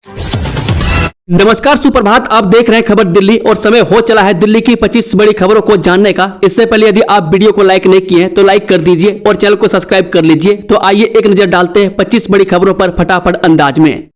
नमस्कार, सुप्रभात। आप देख रहे हैं खबर दिल्ली और समय हो चला है दिल्ली की 25 बड़ी खबरों को जानने का। इससे पहले यदि आप वीडियो को लाइक नहीं किए हैं तो लाइक कर दीजिए और चैनल को सब्सक्राइब कर लीजिए। तो आइए एक नजर डालते हैं 25 बड़ी खबरों पर फटाफट अंदाज में।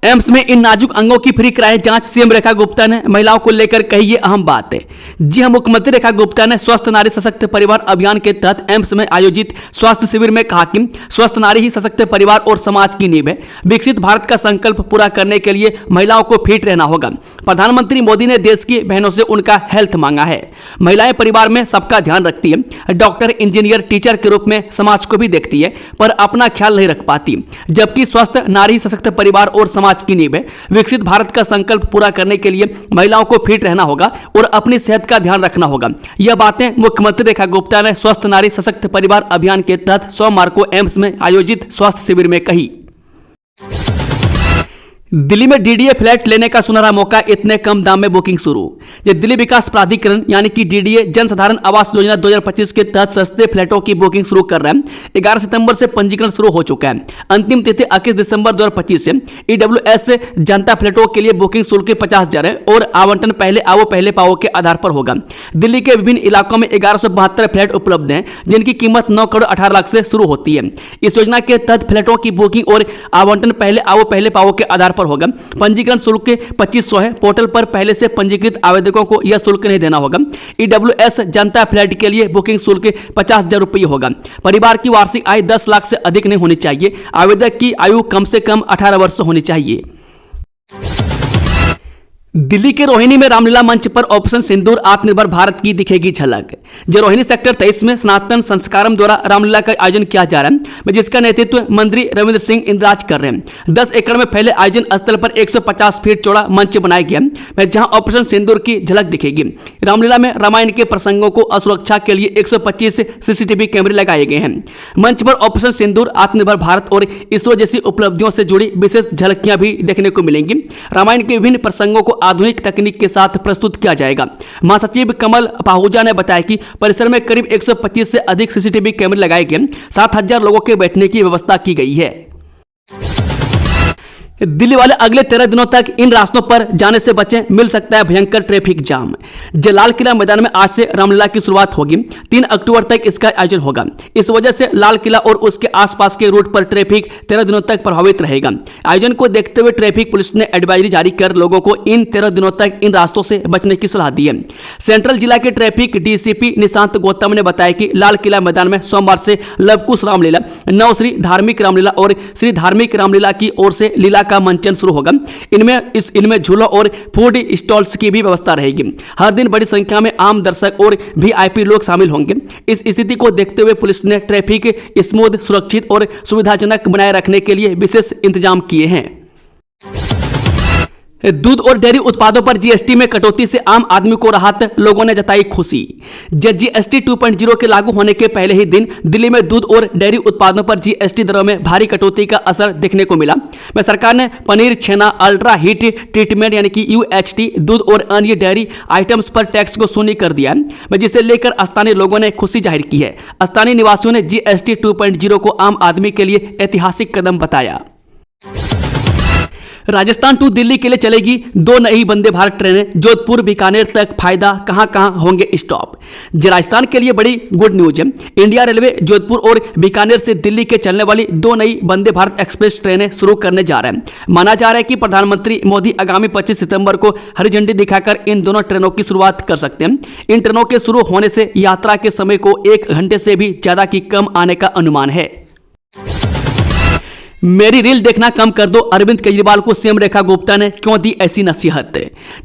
एम्स में इन नाजुक अंगों की फ्री कराएं जांच, सीएम रेखा गुप्ता ने महिलाओं को लेकर कही ये अहम बात है। जी हां, मुख्यमंत्री रेखा गुप्ता ने स्वस्थ नारी सशक्त परिवार अभियान के तहत एम्स में आयोजित स्वास्थ्य शिविर में कहा कि स्वस्थ नारी ही सशक्त परिवार और समाज की नींव है। विकसित भारत का संकल्प पूरा करने के लिए महिलाओं को फिट रहना होगा। प्रधानमंत्री मोदी ने देश की बहनों से उनका हेल्थ मांगा है। महिलाएं परिवार में सबका ध्यान रखती है, डॉक्टर, इंजीनियर, टीचर के रूप में समाज को भी देखती है, पर अपना ख्याल नहीं रख पाती। जबकि स्वस्थ नारी सशक्त परिवार और समाज की नींव है। विकसित भारत का संकल्प पूरा करने के लिए महिलाओं को फिट रहना होगा और अपनी सेहत का ध्यान रखना होगा। यह बातें मुख्यमंत्री रेखा गुप्ता ने स्वस्थ नारी सशक्त परिवार अभियान के तहत सोमवार को एम्स में आयोजित स्वास्थ्य शिविर में कही। दिल्ली में डीडीए फ्लैट लेने का सुनहरा मौका, इतने कम दाम में बुकिंग शुरू। ये दिल्ली विकास प्राधिकरण यानी कि डीडीए जन साधारण आवास योजना 2025 के तहत सस्ते फ्लैटों की बुकिंग शुरू कर रहा है। 11 सितंबर से पंजीकरण शुरू हो चुका है। अंतिम तिथि 21 दिसंबर 2025 से। ईडब्ल्यूएस जनता फ्लैटों के लिए बुकिंग शुल्क 50,000 है और आवंटन पहले आओ पहले पाओ के आधार पर होगा। दिल्ली के विभिन्न इलाकों में 1172 फ्लैट उपलब्ध हैं, जिनकी कीमत 9 करोड़ 18 लाख से शुरू होती है। इस योजना के तहत फ्लैटों की बुकिंग और आवंटन पहले आओ पहले पाओ के आधार पर होगा। पंजीकरण शुल्क 2500 है। पोर्टल पर पहले से पंजीकृत आवेदकों को यह शुल्क नहीं देना होगा। ईडब्ल्यूएस जनता फ्लैट के लिए बुकिंग शुल्क 50,000 रुपये होगा। परिवार की वार्षिक आय 10 लाख से अधिक नहीं होनी चाहिए। आवेदक की आयु कम से कम 18 वर्ष होनी चाहिए। दिल्ली के रोहिणी में रामलीला मंच पर ऑपरेशन सिंदूर आत्मनिर्भर भारत की दिखेगी झलक। जो रोहिणी सेक्टर 23 में सनातन संस्कारम द्वारा रामलीला का आयोजन किया जा रहा है, जिसका नेतृत्व मंत्री रविंद्र सिंह इंद्राज कर रहे हैं। 10 एकड़ में फैले आयोजन स्थल पर 150 फीट चौड़ा मंच बनाया गया, जहां ऑपरेशन सिंदूर की झलक दिखेगी। रामलीला में रामायण के प्रसंगों को सुरक्षा के लिए 125 सीसीटीवी कैमरे लगाए गए हैं। मंच पर ऑपरेशन सिंदूर, आत्मनिर्भर भारत और इसरो जैसी उपलब्धियों से जुड़ी विशेष झलकियां भी देखने को मिलेंगी। रामायण के विभिन्न प्रसंगों को आधुनिक तकनीक के साथ प्रस्तुत किया जाएगा। महासचिव कमल पाहूजा ने बताया कि परिसर में करीब 125 से अधिक सीसीटीवी कैमरे लगाए गए। 7,000 लोगों के बैठने की व्यवस्था की गई है। दिल्ली वाले अगले 13 दिनों तक इन रास्तों पर जाने से बचें, मिल सकता है भयंकर ट्रैफिक जाम। लाल किला मैदान में आज से रामलीला की शुरुआत होगी। 3 अक्टूबर तक इसका आयोजन होगा। इस वजह से लाल किला और उसके आसपास के रूट पर ट्रैफिक 13 दिनों तक प्रभावित रहेगा। आयोजन को देखते हुए ट्रैफिक पुलिस ने एडवाइजरी जारी कर लोगों को इन 13 दिनों तक इन रास्तों से बचने की सलाह दी है। सेंट्रल जिला के ट्रैफिक डीसीपी निशांत गौतम ने बताया कि लाल किला मैदान में सोमवार से लवकुश रामलीला, नव श्री धार्मिक रामलीला और श्री धार्मिक रामलीला की ओर से लीला का मंचन शुरू होगा। इनमें झूलों और फूड स्टॉल्स की भी व्यवस्था रहेगी। हर दिन बड़ी संख्या में आम दर्शक और वीआईपी लोग शामिल होंगे। इस स्थिति को देखते हुए पुलिस ने ट्रैफिक स्मूथ, सुरक्षित और सुविधाजनक बनाए रखने के लिए विशेष इंतजाम किए हैं। दूध और डेयरी उत्पादों पर जीएसटी में कटौती से आम आदमी को राहत, लोगों ने जताई खुशी। जीएसटी 2.0 के लागू होने के पहले ही दिन दिल्ली में दूध और डेयरी उत्पादों पर जीएसटी दरों में भारी कटौती का असर देखने को मिला। सरकार ने पनीर, छेना, अल्ट्रा हीट ट्रीटमेंट यानी कि यूएचटी, दूध और अन्य डेयरी आइटम्स पर टैक्स को शून्य कर दिया है, जिसे लेकर स्थानीय लोगों ने खुशी जाहिर की है। स्थानीय निवासियों ने जीएसटी 2.0 को आम आदमी के लिए ऐतिहासिक कदम बताया। राजस्थान टू दिल्ली के लिए चलेगी 2 नई वंदे भारत ट्रेनें। जोधपुर बीकानेर तक फायदा, कहां होंगे स्टॉप। राजस्थान के लिए बड़ी गुड न्यूज है। इंडिया रेलवे जोधपुर और बीकानेर से दिल्ली के चलने वाली 2 नई वंदे भारत एक्सप्रेस ट्रेनें शुरू करने जा रहे हैं। माना जा रहा है कि प्रधानमंत्री मोदी आगामी 25 सितंबर को हरी झंडी दिखाकर इन दोनों ट्रेनों की शुरुआत कर सकते हैं। इन ट्रेनों के शुरू होने से यात्रा के समय को 1 घंटे से भी ज्यादा की कम आने का अनुमान है। मेरी रील देखना कम कर दो, अरविंद केजरीवाल को सीएम रेखा गुप्ता ने क्यों दी ऐसी नसीहत।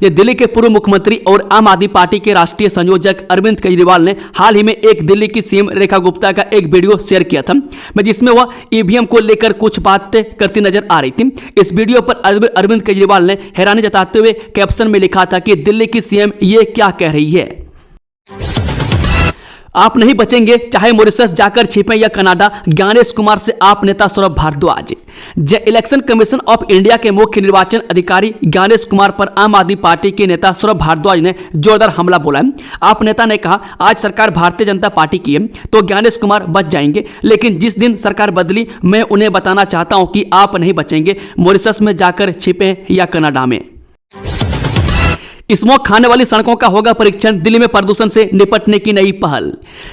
ये दिल्ली के पूर्व मुख्यमंत्री और आम आदमी पार्टी के राष्ट्रीय संयोजक अरविंद केजरीवाल ने हाल ही में एक दिल्ली की सीएम रेखा गुप्ता का एक वीडियो शेयर किया था, जिसमें वह ईवीएम को लेकर कुछ बातें करती नजर आ रही थी। इस वीडियो पर अरविंद केजरीवाल ने हैरानी जताते हुए कैप्शन में लिखा था कि दिल्ली की सीएम ये क्या कह रही है। आप नहीं बचेंगे, चाहे मॉरिशस जाकर छिपें या कनाडा, ज्ञानेश कुमार से आप नेता Saurabh Bharadwaj. Election commission of India के मुख्य निर्वाचन अधिकारी ज्ञानेश कुमार पर आम आदमी पार्टी के नेता सौरभ भारद्वाज ने जोरदार हमला बोला है। आप नेता ने कहा, आज सरकार भारतीय जनता पार्टी की है तो ज्ञानेश कुमार बच जाएंगे, लेकिन जिस दिन सरकार बदली मैं उन्हें बताना चाहता हूं कि आप नहीं बचेंगे, मॉरिशस में जाकर छिपें या कनाडा में। स्मोक खाने वाली सड़कों का होगा परीक्षण, दिल्ली में प्रदूषण से निपटने की नई पहल।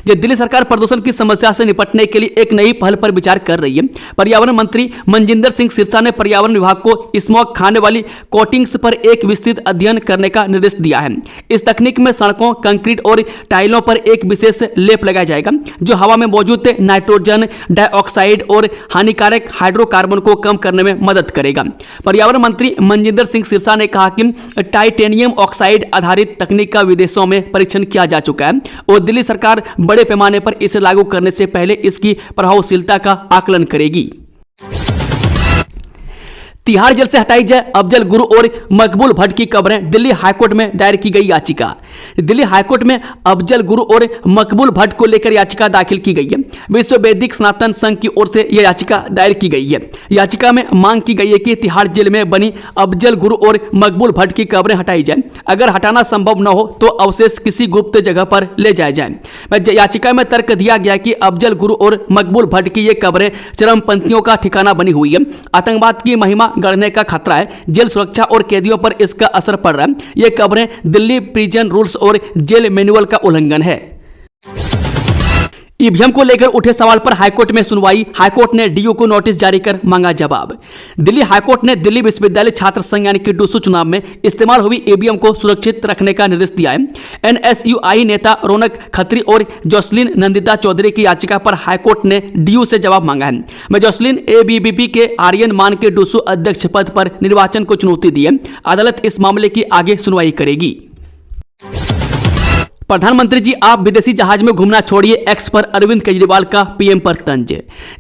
दिल्ली सरकार प्रदूषण की समस्या से निपटने के लिए एक नई पहल पर विचार कर रही है। पर्यावरण मंत्री मनजिंदर सिंह सिरसा ने पर्यावरण विभाग को स्मोक खाने वाली कोटिंग्स पर एक विस्तृत अध्ययन करने का निर्देश दिया है। इस तकनीक में सड़कों, कंक्रीट और टाइलों पर एक विशेष लेप लगाया जाएगा जो हवा में मौजूद नाइट्रोजन डाइऑक्साइड और हानिकारक हाइड्रोकार्बन को कम करने में मदद करेगा। पर्यावरण मंत्री मनजिंदर सिंह सिरसा ने कहा कि टाइटेनियम ऑक्साइड आधारित तकनीक का विदेशों में परीक्षण किया जा चुका है और दिल्ली सरकार बड़े पैमाने पर इसे लागू करने से पहले इसकी प्रभावशीलता का आकलन करेगी। तिहाड़ जेल से हटाई जाए अफजल गुरु और मकबूल भट्ट की कब्रें, दिल्ली हाईकोर्ट में दायर की गई याचिका। दिल्ली हाईकोर्ट में अफजल गुरु और मकबूल भट्ट को लेकर याचिका दाखिल की गई है। विश्व वैदिक सनातन संघ की ओर से यह याचिका दायर की गई है। याचिका में मांग की गई है कि तिहाड़ जेल में बनी अफजल गुरु और मकबूल भट्ट की कब्रें हटाई जाए। अगर हटाना संभव न हो तो अवशेष किसी गुप्त जगह पर ले जाए जाए। याचिका में तर्क दिया गया कि अफजल गुरु और मकबूल भट्ट की ये कब्रें चरमपंथियों का ठिकाना बनी हुई है। आतंकवाद की महिमा गढ़ने का खतरा है, जेल सुरक्षा और कैदियों पर इसका असर पड़ रहा है। ये कब्रें दिल्ली प्रिजन रूल्स और जेल मैनुअल का उल्लंघन है। ईवीएम को लेकर उठे सवाल पर हाईकोर्ट में सुनवाई, हाईकोर्ट ने डीयू को नोटिस जारी कर मांगा जवाब। दिल्ली हाईकोर्ट ने दिल्ली विश्वविद्यालय छात्र संघ यानी कि डूसू चुनाव में इस्तेमाल हुई ईवीएम को सुरक्षित रखने का निर्देश दिया है। एनएसयूआई नेता रौनक खत्री और जोसलिन नंदिता चौधरी की याचिका पर हाईकोर्ट ने डीयू से जवाब मांगा है। मैं जोसलिन एबीवीपी के आर्यन मान के डूसू अध्यक्ष पद पर निर्वाचन को चुनौती दी है। अदालत इस मामले की आगे सुनवाई करेगी। प्रधानमंत्री जी आप विदेशी जहाज में घूमना छोड़िए, एक्स पर अरविंद केजरीवाल का पीएम पर तंज।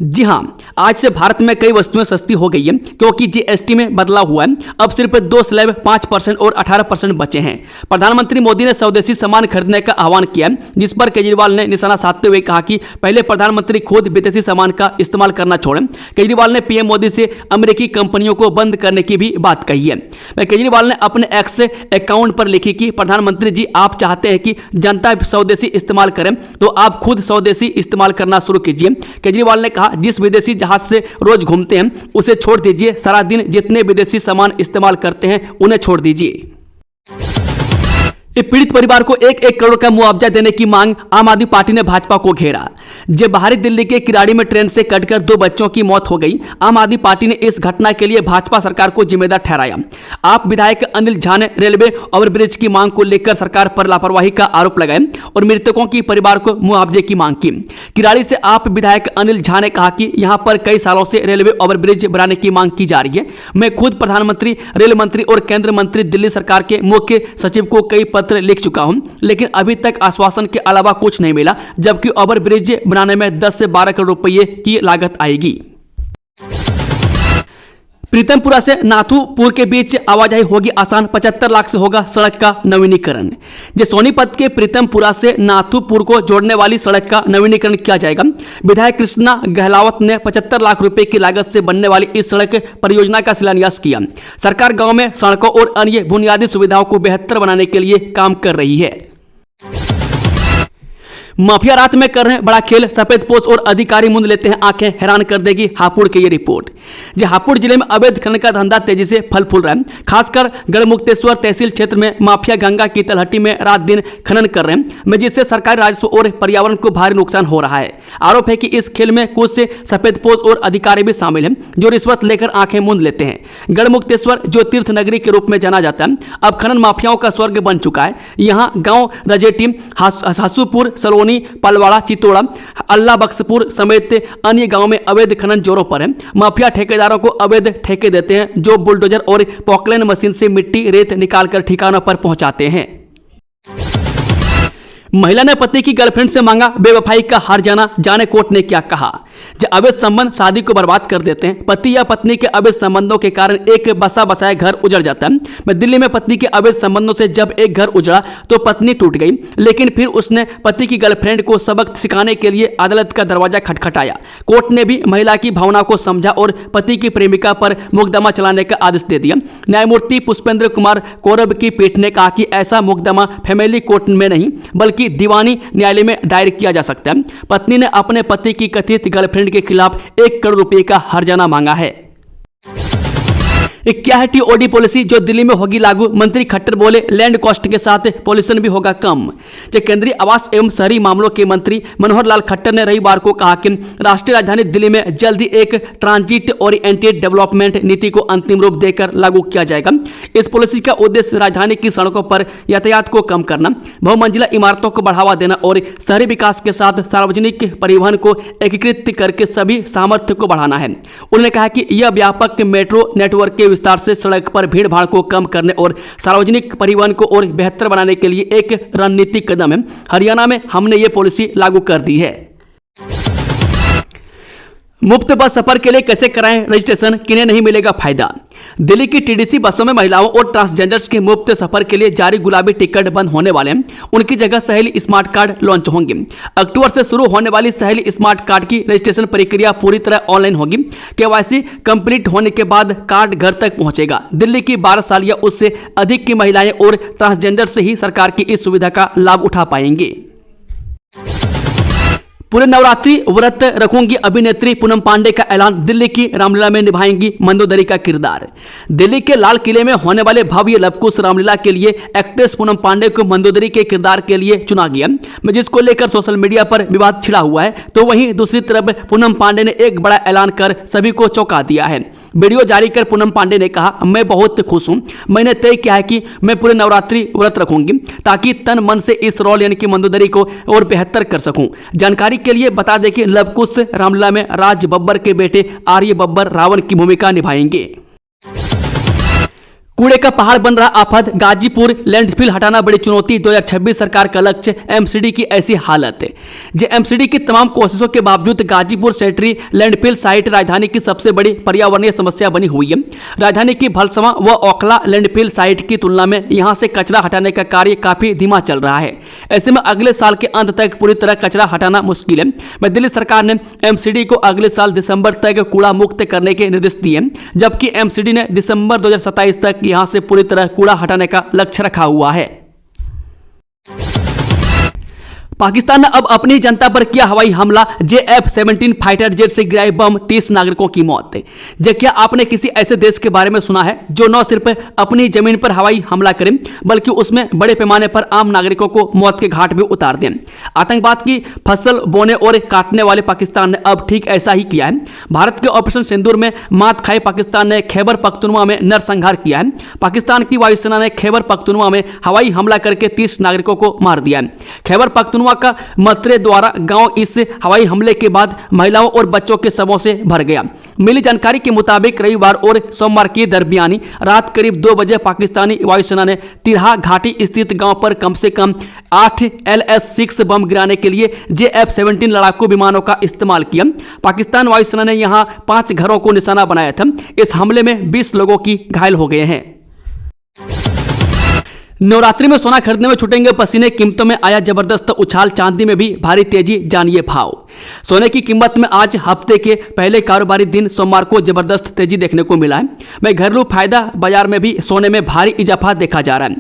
जी हां, आज से भारत में कई वस्तुएं सस्ती हो गई हैं क्योंकि जीएसटी में बदलाव हुआ है। अब सिर्फ 2 स्लैब 5% और 18% बचे हैं। प्रधानमंत्री मोदी ने स्वदेशी सामान खरीदने का आह्वान किया, जिस पर केजरीवाल ने निशाना साधते हुए कहा कि पहले प्रधानमंत्री खुद विदेशी सामान का इस्तेमाल करना छोड़ें। केजरीवाल ने पीएम मोदी से अमेरिकी कंपनियों को बंद करने की भी बात कही है। केजरीवाल ने अपने एक्स अकाउंट पर लिखी कि प्रधानमंत्री जी आप चाहते हैं कि जनता स्वदेशी इस्तेमाल करें तो आप खुद स्वदेशी इस्तेमाल करना शुरू कीजिए। केजरीवाल ने कहा, जिस विदेशी जहाज से रोज घूमते हैं उसे छोड़ दीजिए, सारा दिन जितने विदेशी सामान इस्तेमाल करते हैं उन्हें छोड़ दीजिए। पीड़ित परिवार को 1-1 करोड़ का मुआवजा देने की मांग, आम आदमी पार्टी ने भाजपा को घेरा। जब बाहरी दिल्ली के किराड़ी में ट्रेन से कटकर 2 बच्चों की मौत हो गई, आम आदमी पार्टी ने इस घटना के लिए भाजपा सरकार को जिम्मेदार ठहराया। आप विधायक अनिल झा ने रेलवे ओवरब्रिज की मांग को लेकर सरकार पर लापरवाही का आरोप लगाया और मृतकों की परिवार को मुआवजे की मांग की। किराड़ी से आप विधायक अनिल झा ने कहा कि यहां पर कई सालों से रेलवे ओवरब्रिज बनाने की मांग की जा रही है। मैं खुद प्रधानमंत्री, रेल मंत्री और केंद्र मंत्री, दिल्ली सरकार के मुख्य सचिव को कई पत्र लिख चुका हूं, लेकिन अभी तक आश्वासन के अलावा कुछ नहीं मिला, जबकि ओवरब्रिज बनाने में 10 से 12 करोड़ रुपए की लागत आएगी। प्रीतमपुरा से नाथुपुर के बीच आवाजाही होगी आसान, 75 लाख से होगा सड़क का नवीनीकरण। सोनीपत के प्रीतमपुरा से नाथुपुर को जोड़ने वाली सड़क का नवीनीकरण किया जाएगा। विधायक कृष्णा गहलावत ने 75 लाख रुपए की लागत से बनने वाली इस सड़क परियोजना का शिलान्यास किया। सरकार गांव में सड़कों और अन्य बुनियादी सुविधाओं को बेहतर बनाने के लिए काम कर रही है। माफिया रात में कर रहे हैं बड़ा खेल, सफेद पोश और अधिकारी मुंद लेते हैं आंखें, हैरान कर देगी हापुड़ की ये रिपोर्ट। हापुड़ जिले में अवैध खनन का धंधा तेजी से फल फूल रहा है। खासकर गढ़मुक्तेश्वर तहसील क्षेत्र में माफिया गंगा की तलहटी में रात दिन खनन कर रहे हैं, जिससे सरकारी राजस्व और पर्यावरण को भारी नुकसान हो रहा है। आरोप है कि इस खेल में कुछ से सफेद पोश और अधिकारी भी शामिल हैं जो रिश्वत लेकर आंखें मूंद लेते हैं। गढ़मुक्तेश्वर जो तीर्थ नगरी के रूप में जाना जाता है, अब खनन माफियाओं का स्वर्ग बन चुका है। यहाँ गाँव रजेटी, हासूपुर, सलोनी, पलवाड़ा, चितोड़ा, अल्लाह बख्शपुर समेत अन्य गांवों में अवैध खनन जोरों पर है। माफिया ठेकेदारों को अवैध ठेके देते हैं जो बुलडोजर और पॉकलैंड मशीन से मिट्टी रेत निकालकर ठिकानों पर पहुंचाते हैं। महिला ने पति की गर्लफ्रेंड से मांगा बेवफाई का हार जाना, जाने कोर्ट ने क्या कहा। जो अवैध संबंध शादी को बर्बाद कर देते हैं। पति या पत्नी के अवैध संबंधों के कारण एक बसा बसाया घर उजड़ जाता है। मैं दिल्ली में पत्नी के अवैध संबंधों से जब एक घर उजड़ा तो पत्नी टूट गई, लेकिन फिर उसने पति की गर्लफ्रेंड को सबक सिखाने के लिए अदालत का दरवाजा खटखटाया। कोर्ट ने भी महिला की भावना को समझा और पति की प्रेमिका पर मुकदमा चलाने का आदेश दे दिया। न्यायमूर्ति पुष्पेंद्र कुमार कौरब की पीठ ने कहा कि ऐसा मुकदमा फैमिली कोर्ट में नहीं बल्कि दीवानी न्यायालय में दायर किया जा सकता है। पत्नी ने अपने पति की कथित गर्लफ्रेंड के खिलाफ 1 करोड़ रुपए का हर्जाना मांगा है। क्या है टीओडी पॉलिसी जो दिल्ली में होगी लागू? मंत्री खट्टर बोले लैंड कॉस्ट के साथ पॉल्यूशन भी होगा कम। जो केंद्रीय आवास एवं शहरी मामलों के मंत्री मनोहर लाल खट्टर ने रविवार को कहा कि राष्ट्रीय राजधानी दिल्ली में जल्द ही एक ट्रांजिट ओरिएंटेड डेवलपमेंट नीति को अंतिम रूप देकर लागू किया जाएगा। इस पॉलिसी का उद्देश्य राजधानी की सड़कों पर यातायात को कम करना, बहुमंजिला इमारतों को बढ़ावा देना और शहरी विकास के साथ सार्वजनिक परिवहन को एकीकृत करके सभी सामर्थ्य को बढ़ाना है। उन्होंने कहा कि यह व्यापक मेट्रो नेटवर्क के विस्तार से सड़क पर भीड़ भाड़ को कम करने और सार्वजनिक परिवहन को और बेहतर बनाने के लिए एक रणनीतिक कदम है। हरियाणा में हमने ये पॉलिसी लागू कर दी है। मुफ्त बस सफर के लिए कैसे कराएं रजिस्ट्रेशन, किन्हें नहीं मिलेगा फायदा? दिल्ली की टीडीसी बसों में महिलाओं और ट्रांसजेंडर्स के मुफ्त सफर के लिए जारी गुलाबी टिकट बंद होने वाले हैं। उनकी जगह सहेली स्मार्ट कार्ड लॉन्च होंगे। अक्टूबर से शुरू होने वाली सहेली स्मार्ट कार्ड की रजिस्ट्रेशन प्रक्रिया पूरी तरह ऑनलाइन होगी। केवाईसी कंप्लीट होने के बाद कार्ड घर तक पहुंचेगा। दिल्ली की 12 साल या उससे अधिक की महिलाएं और ट्रांसजेंडर से ही सरकार की इस सुविधा का लाभ उठा पाएंगे। पूरे नवरात्रि व्रत रखूंगी अभिनेत्री पूनम पांडे का ऐलान। दिल्ली की रामलीला में निभाएंगी मंदोदरी का किरदार। दिल्ली के लाल किले में होने वाले भव्य लवकुश रामलीला के लिए एक्ट्रेस पूनम पांडे को मंदोदरी के किरदार के लिए चुना गया, जिसको लेकर सोशल मीडिया पर विवाद छिड़ा हुआ है। तो वहीं दूसरी तरफ पूनम पांडे ने एक बड़ा ऐलान कर सभी को चौंका दिया है। वीडियो जारी कर पूनम पांडे ने कहा, मैं बहुत खुश हूं। मैंने तय किया है कि मैं पूरे नवरात्रि व्रत रखूंगी ताकि तन मन से इस रोल यानी कि मंदोदरी को और बेहतर कर सकूं। जानकारी के लिए बता दें कि लवकुश रामलीला में राज बब्बर के बेटे आर्य बब्बर रावण की भूमिका निभाएंगे। कूड़े का पहाड़ बन रहा आफत, गाजीपुर लैंडफिल हटाना बड़ी चुनौती, 2026 सरकार का लक्ष्य। एमसीडी की ऐसी हालत है। जो एमसीडी की तमाम कोशिशों के बावजूद गाजीपुर सेंट्री लैंडफिल साइट राजधानी की सबसे बड़ी पर्यावरणीय समस्या बनी हुई है। राजधानी की भलसवा व ओखला लैंडफिल साइट की तुलना में यहां से कचरा हटाने का कार्य काफी धीमा चल रहा है। ऐसे में अगले साल के अंत तक पूरी तरह कचरा हटाना मुश्किल है। दिल्ली सरकार ने एमसीडी को अगले साल दिसंबर तक कूड़ा मुक्त करने के निर्देश दिए, जबकि एमसीडी ने दिसंबर 2027 तक यहां से पूरी तरह कूड़ा हटाने का लक्ष्य रखा हुआ है। पाकिस्तान ने अब अपनी जनता पर किया हवाई हमला। JF-17 फाइटर जेट से गिराए बम, 30 नागरिकों की मौत। क्या आपने किसी ऐसे देश के बारे में सुना है जो न सिर्फ अपनी जमीन पर हवाई हमला करे बल्कि उसमें बड़े पैमाने पर आम नागरिकों को मौत के घाट भी उतार दें? आतंकवाद की फसल बोने और काटने वाले पाकिस्तान ने अब ठीक ऐसा ही किया है। भारत के ऑपरेशन सिंदूर में मात खाए पाकिस्तान ने खैबर पख्तूनवा में नरसंहार किया है। पाकिस्तान की वायुसेना ने खैबर पख्तूनवा में हवाई हमला करके 30 नागरिकों को मार दिया है। खैबर पख्तूनवा का मतरे द्वारा गांव इस हवाई हमले के बाद महिलाओं और बच्चों के शवों से भर गया। मिली जानकारी के मुताबिक रविवार और सोमवार की दरमियानी रात करीब 2 बजे पाकिस्तानी वायुसेना ने तिरहा घाटी स्थित गांव पर कम से कम 8 LS-6 बम गिराने के लिए JF-17 लड़ाकू विमानों का इस्तेमाल किया। पाकिस्तान वायुसेना ने यहां 5 घरों को निशाना बनाया था। इस हमले में 20 लोगों की घायल हो गए हैं। नवरात्रि में सोना खरीदने में छूटेंगे पसीने, कीमतों में आया जबरदस्त उछाल, चांदी में भी भारी तेजी, जानिए भाव। सोने की कीमत में आज हफ्ते के पहले कारोबारी दिन सोमवार को जबरदस्त तेजी देखने को मिला है। घरेलू फायदा बाजार में भी सोने में भारी इजाफा देखा जा रहा है।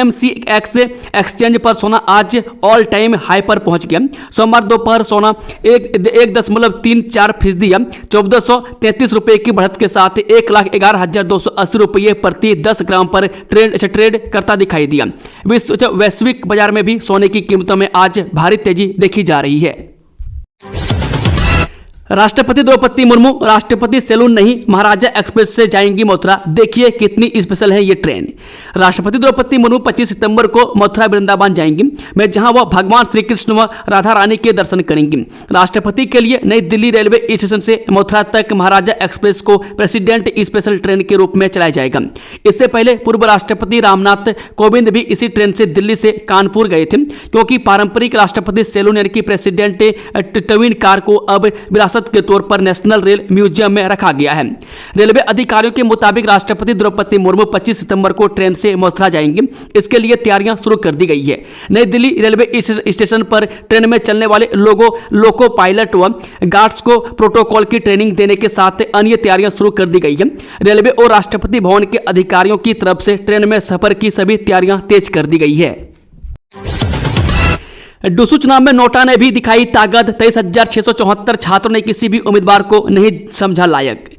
MCX एक्सचेंज पर सोना आज ऑल टाइम हाई पर पहुंच गया। सोमवार दोपहर सोना 1.34% या 1433 रुपए की बढ़त के साथ 1,11,280 रुपये प्रति 10 ग्राम पर ट्रेड करता दिखाई दिया। वैश्विक बाजार में भी सोने की कीमतों में आज भारी तेजी देखी जा रही है। राष्ट्रपति द्रौपदी मुर्मू राष्ट्रपति सैलून नहीं महाराजा एक्सप्रेस से जाएंगी मथुरा। देखिए कितनी स्पेशल है ये ट्रेन। राष्ट्रपति द्रौपदी मुर्मू 25 सितंबर को मथुरा वृंदावन जाएंगी, जहां वह भगवान श्री कृष्ण व राधा रानी के दर्शन करेंगी। राष्ट्रपति के लिए नई दिल्ली रेलवे स्टेशन से मथुरा तक महाराजा एक्सप्रेस को प्रेसिडेंट स्पेशल ट्रेन के रूप में चलाया जाएगा। इससे पहले पूर्व राष्ट्रपति रामनाथ कोविंद भी इसी ट्रेन से दिल्ली से कानपुर गए थे, क्योंकि पारंपरिक राष्ट्रपति सैलून यानी कि प्रेसिडेंट ट्विन कार को अब विरासत विरासत के तौर पर नेशनल रेल म्यूजियम में रखा गया है। रेलवे अधिकारियों के मुताबिक राष्ट्रपति द्रौपदी मुर्मू 25 सितंबर को ट्रेन से मथुरा जाएंगे। इसके लिए तैयारियां शुरू कर दी गई है। नई दिल्ली रेलवे स्टेशन पर ट्रेन में चलने वाले लोको पायलट व गार्ड्स को प्रोटोकॉल की ट्रेनिंग देने के साथ अन्य तैयारियां शुरू कर दी गई है। रेलवे और राष्ट्रपति भवन के अधिकारियों की तरफ से ट्रेन में सफर की सभी तैयारियां तेज कर दी गई है। डूसू चुनाव में नोटा ने भी दिखाई ताकत। 23,674 छात्रों ने किसी भी उम्मीदवार को नहीं समझा लायक।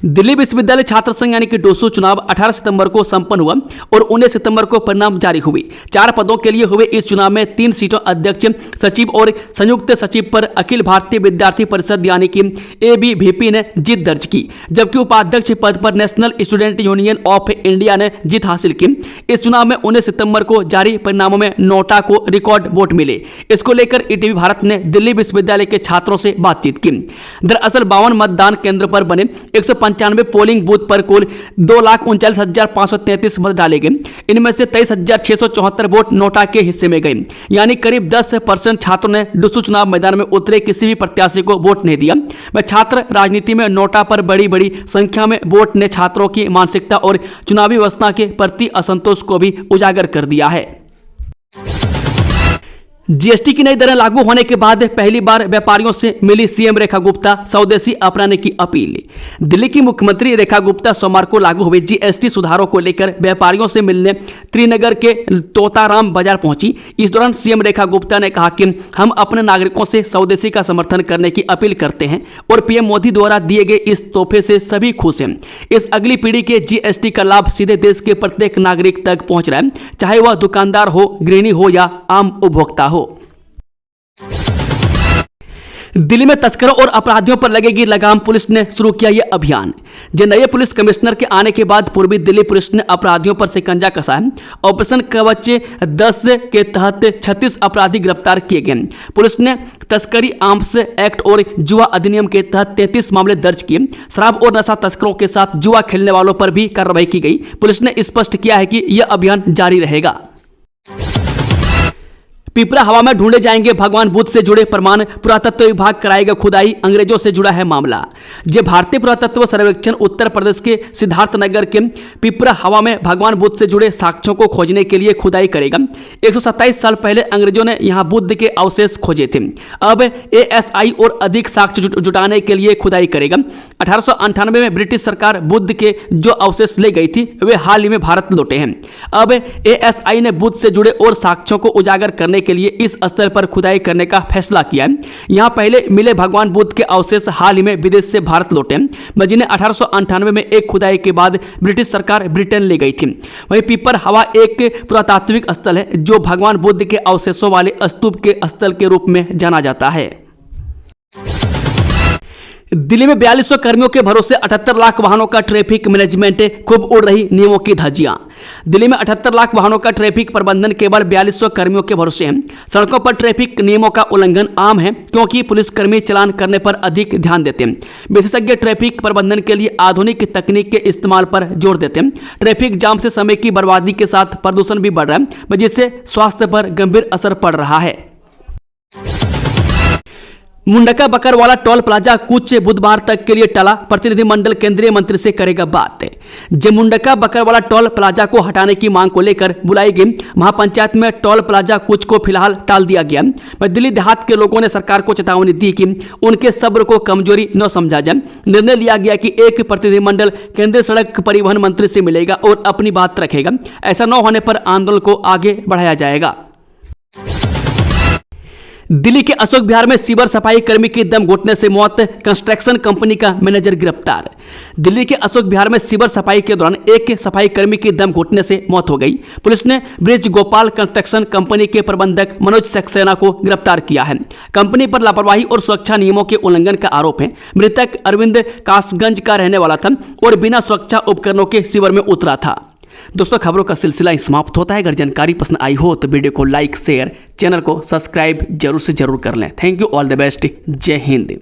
दिल्ली विश्वविद्यालय छात्र संघ यानी कि डूसू चुनाव 18 सितंबर को संपन्न हुआ और 19 सितंबर को परिणाम जारी हुए। 4 पदों के लिए हुए इस चुनाव में 3 सीटों अध्यक्ष सचिव और संयुक्त सचिव पर अखिल भारतीय विद्यार्थी परिषद यानी कि ABVP ने जीत दर्ज की, जबकि उपाध्यक्ष पद पर national student union of India ने जीत हासिल की। इस चुनाव में 19 सितंबर को जारी परिणामों में नोटा को रिकॉर्ड वोट मिले। इसको लेकर ETV भारत ने दिल्ली विश्वविद्यालय के छात्रों से बातचीत की। दरअसल 52 मतदान केंद्र पर बने 195 पोलिंग बूथ पर कुल 2,39,533 मत डाले गए। इनमें से 23,674 वोट नोटा के हिस्से में गए, यानी करीब 10% छात्रों ने डूसू चुनाव मैदान में उतरे किसी भी प्रत्याशी को वोट नहीं दिया। वह छात्र राजनीति में नोटा पर बड़ी संख्या में वोट ने छात्रों की मानसिकता और चुनावी व्यवस्था के प्रति असंतोष को भी उजागर कर दिया है। जीएसटी की नई दरें लागू होने के बाद पहली बार व्यापारियों से मिली सीएम रेखा गुप्ता, स्वदेशी अपनाने की अपील। दिल्ली की मुख्यमंत्री रेखा गुप्ता सोमवार को लागू हुए जीएसटी सुधारों को लेकर व्यापारियों से मिलने त्रिनगर के तोताराम बाजार पहुंची। इस दौरान सीएम रेखा गुप्ता ने कहा कि हम अपने नागरिकों से स्वदेशी का समर्थन करने की अपील करते हैं और पीएम मोदी द्वारा दिए गए इस तोहफे से सभी खुश हैं। इस अगली पीढ़ी के जीएसटी का लाभ सीधे देश के प्रत्येक नागरिक तक पहुंच रहा है, चाहे वह दुकानदार हो, गृहिणी हो या आम उपभोक्ता हो। दिल्ली में तस्करों और अपराधियों पर लगेगी लगाम, पुलिस ने शुरू किया यह अभियान। नए पुलिस कमिश्नर के आने के बाद पूर्वी दिल्ली पुलिस ने अपराधियों पर शिकंजा कसा है। ऑपरेशन कवच 10 के तहत 36 अपराधी गिरफ्तार किए गए। पुलिस ने तस्करी आर्म्स एक्ट और जुआ अधिनियम के तहत 33 मामले दर्ज किए। शराब और नशा तस्करों के साथ जुआ खेलने वालों पर भी कार्रवाई की गई। पुलिस ने स्पष्ट किया है कि यह अभियान जारी रहेगा। पिपरा हवा में ढूंढे जाएंगे भगवान बुद्ध से जुड़े प्रमाण, पुरातत्व विभाग कराएगा खुदाई, अंग्रेजों से जुड़ा है मामला। भारतीय पुरातत्व सर्वेक्षण उत्तर प्रदेश के सिद्धार्थनगर के पिपरा हवा में भगवान बुद्ध से जुड़े साक्ष्यों को खोजने के लिए खुदाई करेगा। 127 साल पहले अंग्रेजों ने यहां बुद्ध के अवशेष खोजे थे। अब ASI और अधिक साक्ष्य जुटाने के लिए खुदाई करेगा। 1898 में ब्रिटिश सरकार बुद्ध के जो अवशेष ले गई थी वे हाल ही में भारत लौटे हैं। अब ASI ने बुद्ध से जुड़े और साक्ष्यों को उजागर करने के लिए इस स्तर पर खुदाई करने का फैसला किया है। यहां पहले मिले भगवान बुद्ध के अवशेष हाल ही में विदेश से भारत लौटे, जिन्हें 1898 में एक खुदाई के बाद ब्रिटिश सरकार ब्रिटेन ले गई थी। वहीं पिपर हवा एक पुरातात्विक स्थल है जो भगवान बुद्ध के अवशेषों वाले स्तूप के स्थल के रूप में जाना जाता है। दिल्ली में 4200 कर्मियों के भरोसे 78 लाख वाहनों का ट्रैफिक मैनेजमेंट, खूब उड़ रही नियमों की धज्जियां। दिल्ली में 78 लाख वाहनों का ट्रैफिक प्रबंधन केवल 4200 कर्मियों के भरोसे है। सड़कों पर ट्रैफिक नियमों का उल्लंघन आम है क्योंकि पुलिसकर्मी चालान करने पर अधिक ध्यान देते हैं। विशेषज्ञ ट्रैफिक प्रबंधन के लिए आधुनिक तकनीक के इस्तेमाल पर जोर देते हैं। ट्रैफिक जाम से समय की बर्बादी के साथ प्रदूषण भी बढ़ रहा है, जिससे स्वास्थ्य पर गंभीर असर पड़ रहा है। मुंडका बकरवाला टोल प्लाजा कुछ बुधवार तक के लिए टला, प्रतिनिधिमंडल केंद्रीय मंत्री से करेगा बात। मुंडका बकरवाला टोल प्लाजा को हटाने की मांग को लेकर बुलाई गई महापंचायत में टोल प्लाजा कुछ को फिलहाल टाल दिया गया। दिल्ली देहात के लोगों ने सरकार को चेतावनी दी कि उनके सब्र को कमजोरी न समझा जाए। निर्णय लिया गया कि एक प्रतिनिधिमंडल केंद्रीय सड़क परिवहन मंत्री से मिलेगा और अपनी बात रखेगा। ऐसा न होने पर आंदोलन को आगे बढ़ाया जाएगा। दिल्ली के अशोक विहार में सीवर सफाई कर्मी की दम घुटने से मौत, कंस्ट्रक्शन कंपनी का मैनेजर गिरफ्तार। दिल्ली के अशोक विहार में सीवर सफाई के दौरान एक सफाई कर्मी की दम घुटने से मौत हो गई। पुलिस ने ब्रिज गोपाल कंस्ट्रक्शन कंपनी के प्रबंधक मनोज सक्सेना को गिरफ्तार किया है। कंपनी पर लापरवाही और सुरक्षा नियमों के उल्लंघन का आरोप है। मृतक अरविंद कासगंज का रहने वाला था और बिना सुरक्षा उपकरणों के सीवर में उतरा था। दोस्तों, खबरों का सिलसिला समाप्त होता है। अगर जानकारी पसंद आई हो तो वीडियो को लाइक, शेयर, चैनल को सब्सक्राइब जरूर से जरूर कर लें। Thank you, all the best, जय हिंद।